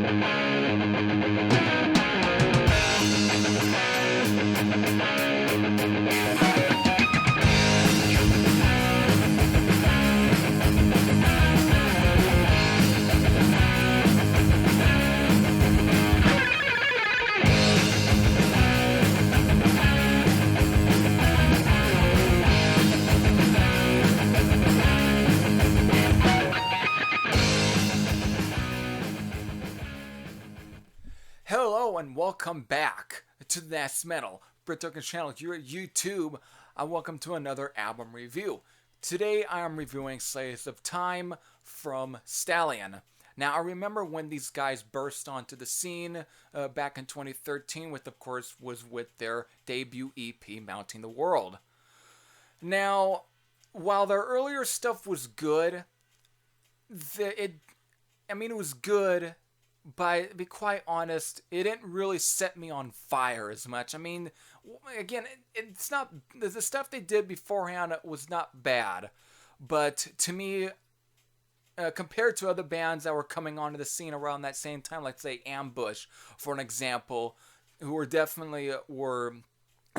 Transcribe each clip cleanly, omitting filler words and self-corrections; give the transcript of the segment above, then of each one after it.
Hello and welcome back to the That's Metal Brit Token channel here at YouTube. Welcome to another album review. Today I am reviewing Slaves of Time from Stallion. Now I remember when these guys burst onto the scene back in 2013 with, of course, was with their debut EP, Mounting the World. Now, while their earlier stuff was good, it was good. But to be quite honest, it didn't really set me on fire as much. I mean, again, it's not, the stuff they did beforehand was not bad. But to me, compared to other bands that were coming onto the scene around that same time, like say Ambush, for an example, who were definitely were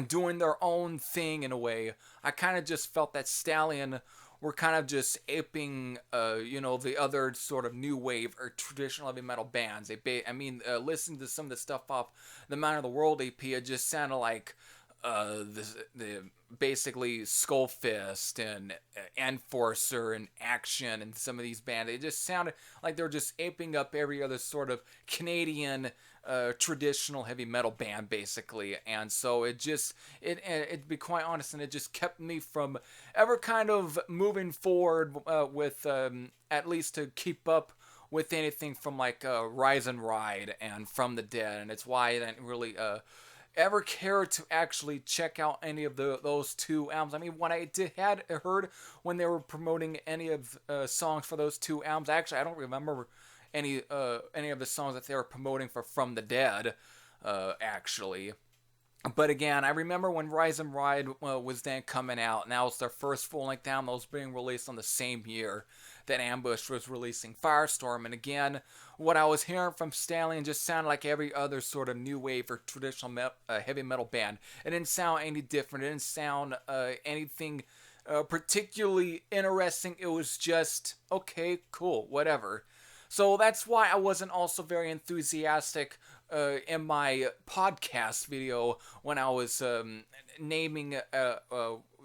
doing their own thing in a way, I kind of just felt that Stallion were kind of just aping, the other sort of new wave or traditional heavy metal bands. Listen to some of the stuff off the Mounting the World EP. It just sounded like the basically Skullfist and Enforcer and Action and some of these bands. It just sounded like they were just aping up every other sort of Canadian traditional heavy metal band, basically. And so it to be quite honest, and it just kept me from ever kind of moving forward with at least to keep up with anything from like Rise and Ride and From the Dead. And it's why I didn't really ever care to actually check out any of those two albums. I mean, when I had heard when they were promoting any of songs for those two albums, actually I don't remember any of the songs that they were promoting for From the Dead, actually. But again, I remember when Rise and Ride was then coming out, and that was their first full-length album that was being released on the same year that Ambush was releasing Firestorm. And again, what I was hearing from Stallion just sounded like every other sort of new wave or traditional heavy metal band. It didn't sound any different. It didn't sound anything particularly interesting. It was just, okay, cool, whatever. So that's why I wasn't also very enthusiastic in my podcast video when I was naming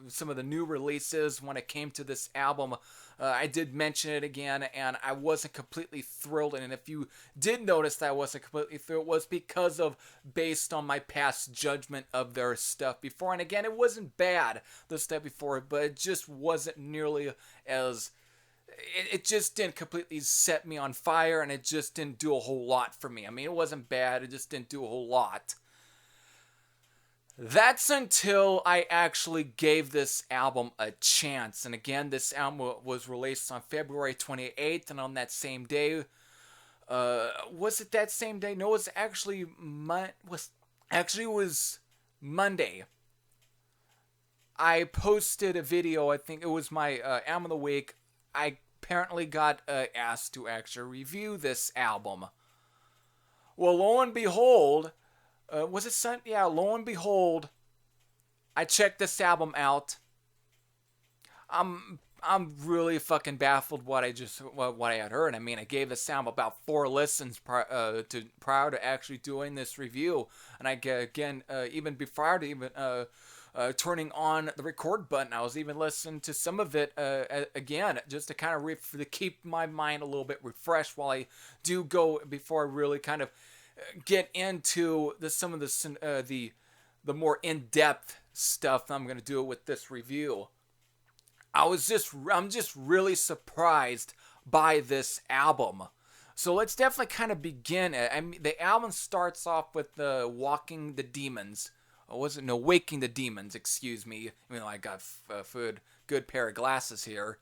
some of the new releases when it came to this album. I did mention it again, and I wasn't completely thrilled. And if you did notice that I wasn't completely thrilled, it was because of based on my past judgment of their stuff before. And again, it wasn't bad, the stuff before, but it just wasn't nearly as... It just didn't completely set me on fire, and it just didn't do a whole lot for me. I mean, it wasn't bad, it just didn't do a whole lot. That's until I actually gave this album a chance. And again, this album was released on February 28th, and on that same day, was it that same day? No, it was actually was Monday. I posted a video, I think it was my album of the week. I apparently got asked to actually review this album. Well, lo and behold, was it Sunday? Yeah, lo and behold, I checked this album out. I'm really fucking baffled what I had heard. I mean, I gave this album about 4 listens prior to actually doing this review, and even before to even turning on the record button, I was even listening to some of it again, just to kind of to keep my mind a little bit refreshed while I do go before I really kind of get into some of the more in-depth stuff I'm going to do with this review. I'm just really surprised by this album. So let's definitely kind of begin. I mean, the album starts off with Waking the Demons. Waking the Demons, excuse me. I mean, I got a good pair of glasses here.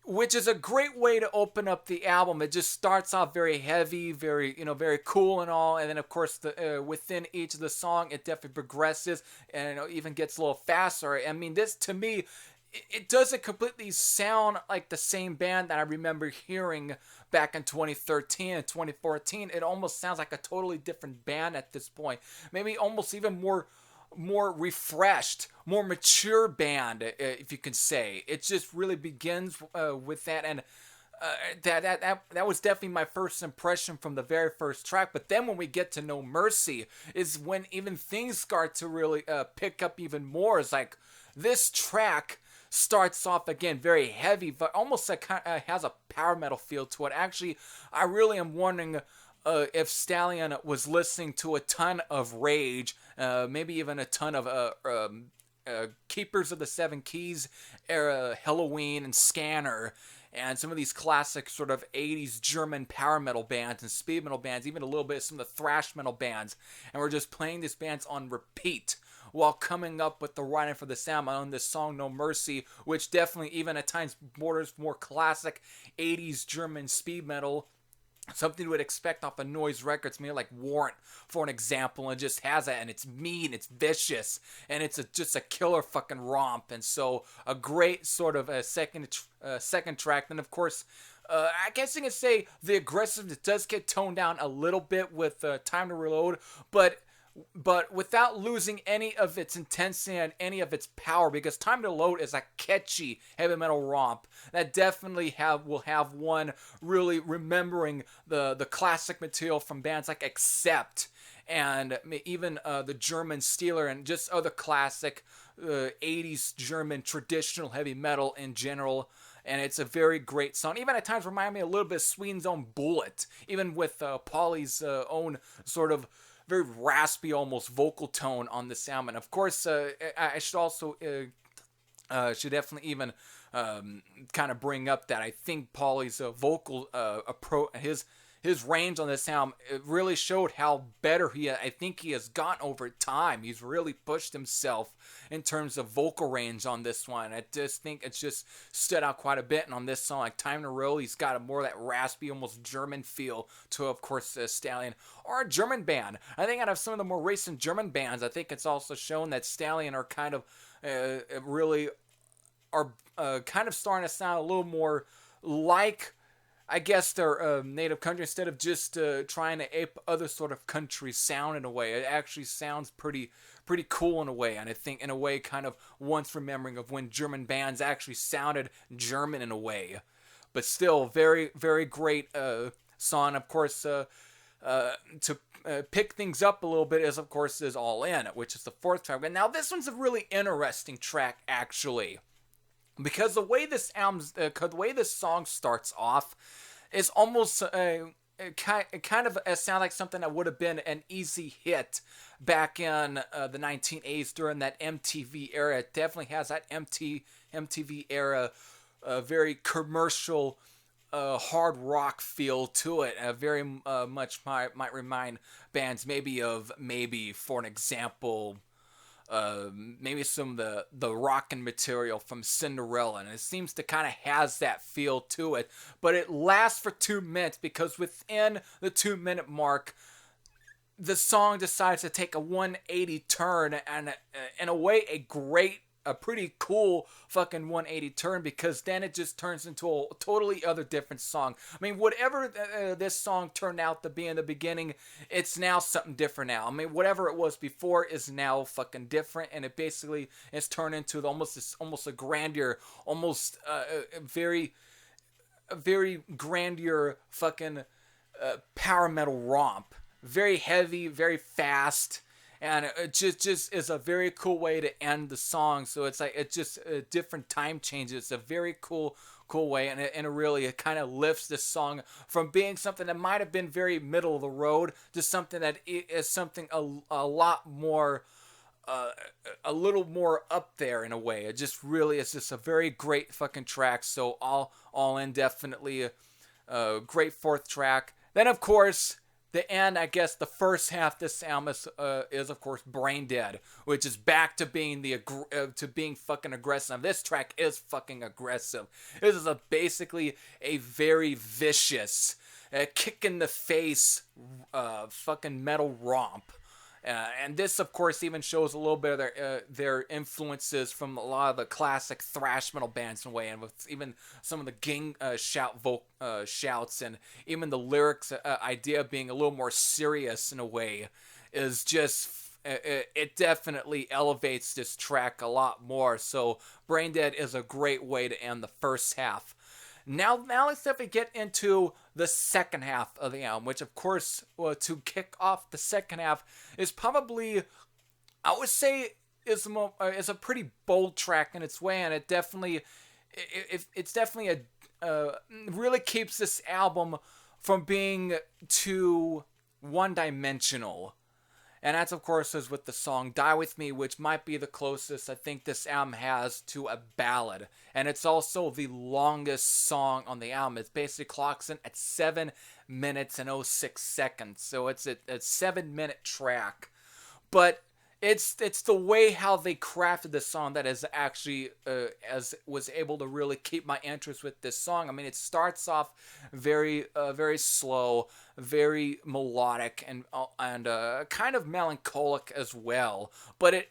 Which is a great way to open up the album. It just starts off very heavy, very cool and all, and then of course within each of the song, it definitely progresses and even gets a little faster. I mean, this to me, it doesn't completely sound like the same band that I remember hearing back in 2013 and 2014. It almost sounds like a totally different band at this point. Maybe almost even more refreshed, more mature band, if you can say. It just really begins with that, and that was definitely my first impression from the very first track. But then when we get to No Mercy, is when even things start to really pick up even more. It's like this track starts off again very heavy, but almost like has a power metal feel to it. Actually, I really am wondering if Stallion was listening to a ton of Rage, maybe even a ton of Keepers of the Seven Keys era, Halloween, and Scanner, and some of these classic sort of 80s German power metal bands and speed metal bands, even a little bit of some of the thrash metal bands, and we're just playing these bands on repeat while coming up with the writing for the sound on this song No Mercy, which definitely even at times borders more classic 80s German speed metal, something you would expect off of Noise Records, maybe like Warrant, for an example, and just has that, and it's mean, it's vicious, and it's just a killer fucking romp. And so a great sort of a second track. Then of course, I guess you can say the aggressiveness does get toned down a little bit with Time to Reload, but without losing any of its intensity and any of its power, because Time to Load is a catchy heavy metal romp that definitely will have one really remembering the classic material from bands like Accept and even the German Steeler and just other classic 80s German traditional heavy metal in general. And it's a very great song. Even at times remind me a little bit of Sweden's own Bullet, even with Pauly's own sort of very raspy, almost vocal tone on the sound. And of course, I should also should definitely even kind of bring up that I think Pauly's vocal approach, his range on this sound, it really showed how better I think he has gotten over time. He's really pushed himself in terms of vocal range on this one. I just think it's just stood out quite a bit. And on this song, like Time to Roll, he's got a more of that raspy, almost German feel to, of course, Stallion, or a German band. I think out of some of the more recent German bands, I think it's also shown that Stallion are kind of really are kind of starting to sound a little more like, I guess, their native country, instead of just trying to ape other sort of country sound in a way. It actually sounds pretty cool in a way, and I think in a way kind of once remembering of when German bands actually sounded German in a way. But still, very, very great song. Of course, to pick things up a little bit is, of course, is All In, which is the fourth track. And now this one's a really interesting track, actually, because the way this song starts off is almost kind of sound like something that would have been an easy hit back in the 1980s during that MTV era. It definitely has that MTV era, very commercial, hard rock feel to it. Very much might remind bands maybe for an example, maybe some of the rockin' material from Cinderella, and it seems to kind of has that feel to it, but it lasts for 2 minutes, because within the 2-minute mark, the song decides to take a 180 turn, and in a way, a pretty cool fucking 180 turn, because then it just turns into a totally other different song. I mean, whatever this song turned out to be in the beginning, it's now something different now. I mean, whatever it was before is now fucking different, and it basically is turned into almost a grandeur, almost a very grandeur fucking power metal romp. Very heavy, very fast. And it just is a very cool way to end the song. So it's like, it's just different time changes. It's a very cool way. And it really kind of lifts this song from being something that might have been very middle of the road to something that is something a lot more, a little more up there in a way. It just really is just a very great fucking track. So all in, definitely a great fourth track. Then, of course, the end, I guess, the first half of this album is of course Brain Dead, which is back to being to being fucking aggressive. This track is fucking aggressive. This is basically a very vicious, kick in the face, fucking metal romp. And this, of course, even shows a little bit of their influences from a lot of the classic thrash metal bands in a way, and with even some of the gang shouts, and even the lyrics idea being a little more serious in a way, is just it definitely elevates this track a lot more. So Brain Dead is a great way to end the first half. Now let's definitely get into the second half of the album, which, of course, to kick off the second half is probably, I would say, is a pretty bold track in its way, and it's definitely really keeps this album from being too one-dimensional. And that's, of course, is with the song Die With Me, which might be the closest I think this album has to a ballad. And it's also the longest song on the album. It basically clocks in at 7 minutes and 06 seconds. So it's a 7-minute track. But it's the way how they crafted this song that is actually was able to really keep my interest with this song. I mean, it starts off very slow, very melodic, and kind of melancholic as well, but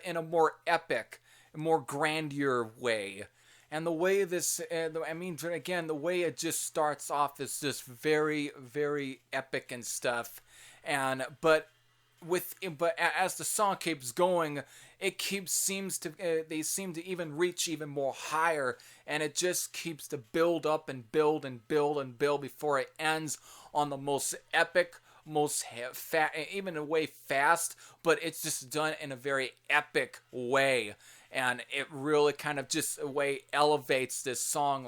in a more epic, more grandeur way. And the way this, again, the way it just starts off is just very, very epic and stuff. But as the song keeps going, they seem to even reach even more higher, and it just keeps to build up and build and build and build before it ends on the most epic, most even in a way fast, but it's just done in a very epic way. And it really kind of just a way elevates this song,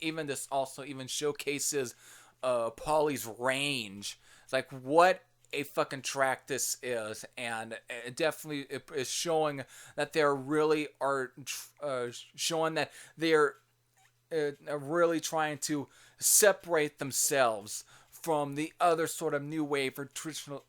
even this also even showcases Paulie's range. It's like, what a fucking track this is, and it definitely is showing that they're really showing that they're really trying to separate themselves from the other sort of new wave or traditional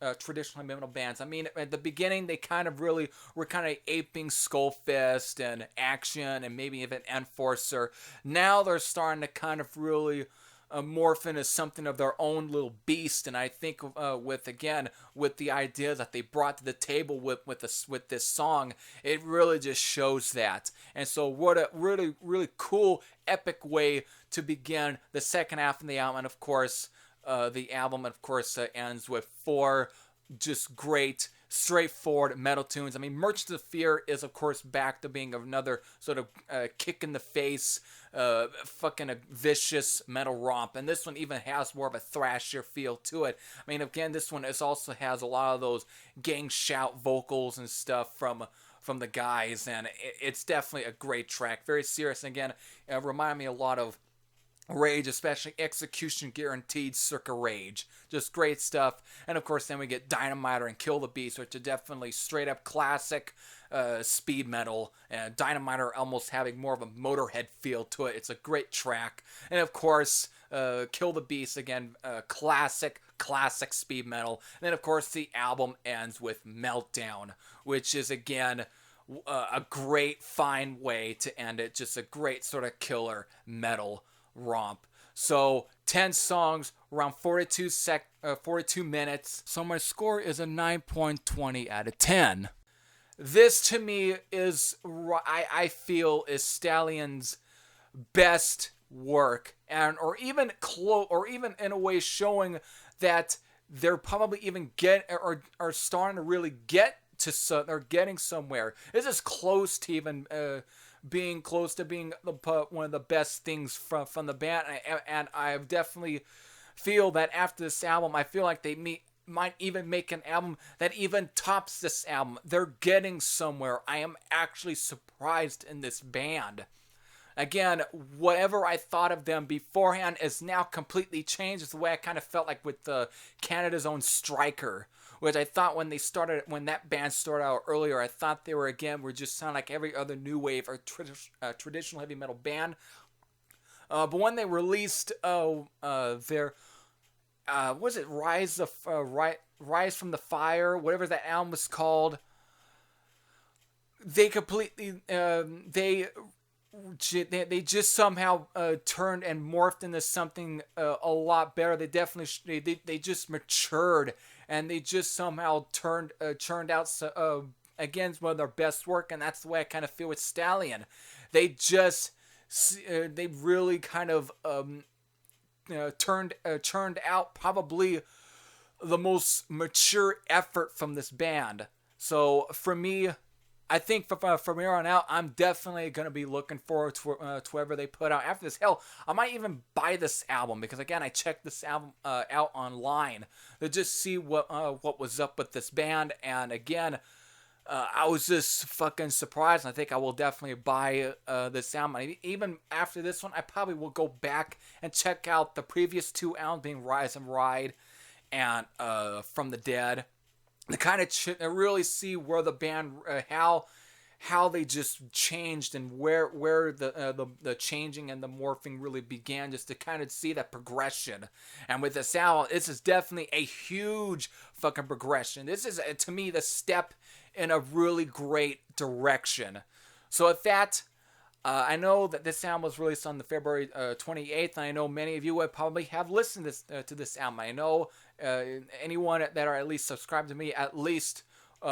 metal bands. I mean, at the beginning, they kind of really were kind of aping Skullfist and Action and maybe even Enforcer. Now they're starting to kind of really morph into something of their own little beast, and I think with the idea that they brought to the table with this song, it really just shows that. And so what a really, really cool, epic way to begin the second half of the album. And of course, the album, of course, ends with 4 just great, straightforward metal tunes. I mean, Merchants of Fear is, of course, back to being another sort of kick in the face, fucking a vicious metal romp. And this one even has more of a thrashier feel to it. I mean, again, this one also has a lot of those gang shout vocals and stuff from the guys. And it's definitely a great track. Very serious. And again, it reminded me a lot of Rage, especially Execution Guaranteed circa Rage. Just great stuff. And of course, then we get Dynamiter and Kill the Beast, which are definitely straight up classic speed metal. And Dynamiter almost having more of a Motorhead feel to it. It's a great track. And of course, Kill the Beast, again, classic speed metal. And then of course, the album ends with Meltdown, which is again a great, fine way to end it. Just a great sort of killer metal romp. So 10 songs, around 42 minutes. So my score is a 9.20 out of 10. This to me is, I feel, is Stallion's best work, or even in a way showing that they're probably even are starting to really get to they're getting somewhere. This is close to even being one of the best things from the band, and I definitely feel that after this album, I feel like they might even make an album that even tops this album. They're getting somewhere. I am actually surprised in this band. Again, whatever I thought of them beforehand is now completely changed. It's the way I kind of felt like with Canada's Own Striker, which I thought when that band started out earlier, I thought they were just sound like every other new wave or traditional heavy metal band. But when they released their was it Rise from the Fire, whatever that album was called, they completely they just somehow turned and morphed into something a lot better. They definitely they just matured and they just somehow churned out again one of their best work, and that's the way I kind of feel with Stallion. They just they really kind of churned out probably the most mature effort from this band. So for me, I think from here on out, I'm definitely going to be looking forward to whatever they put out after this. Hell, I might even buy this album because, again, I checked this album out online to just see what was up with this band. And again, I was just fucking surprised. And I think I will definitely buy this album. Even after this one, I probably will go back and check out the previous two albums, being Rise and Ride and From the Dead, to kind of really see where the band how they just changed and where the changing and the morphing really began, just to kind of see that progression. And with this album, this is definitely a huge fucking progression. This is, to me, the step in a really great direction. So with that, I know that this album was released on the February 28th, and I know many of you would probably have listened to this album. I know anyone that are at least subscribed to me at least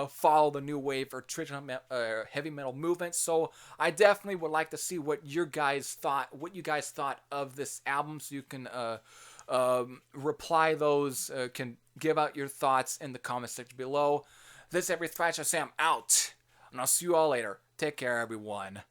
follow the new wave or heavy metal movement. So I definitely would like to see what you guys thought of this album, so you can reply those, can give out your thoughts in the comment section below. This is Every Thrash. I say I'm out, and I'll see you all later. Take care, everyone.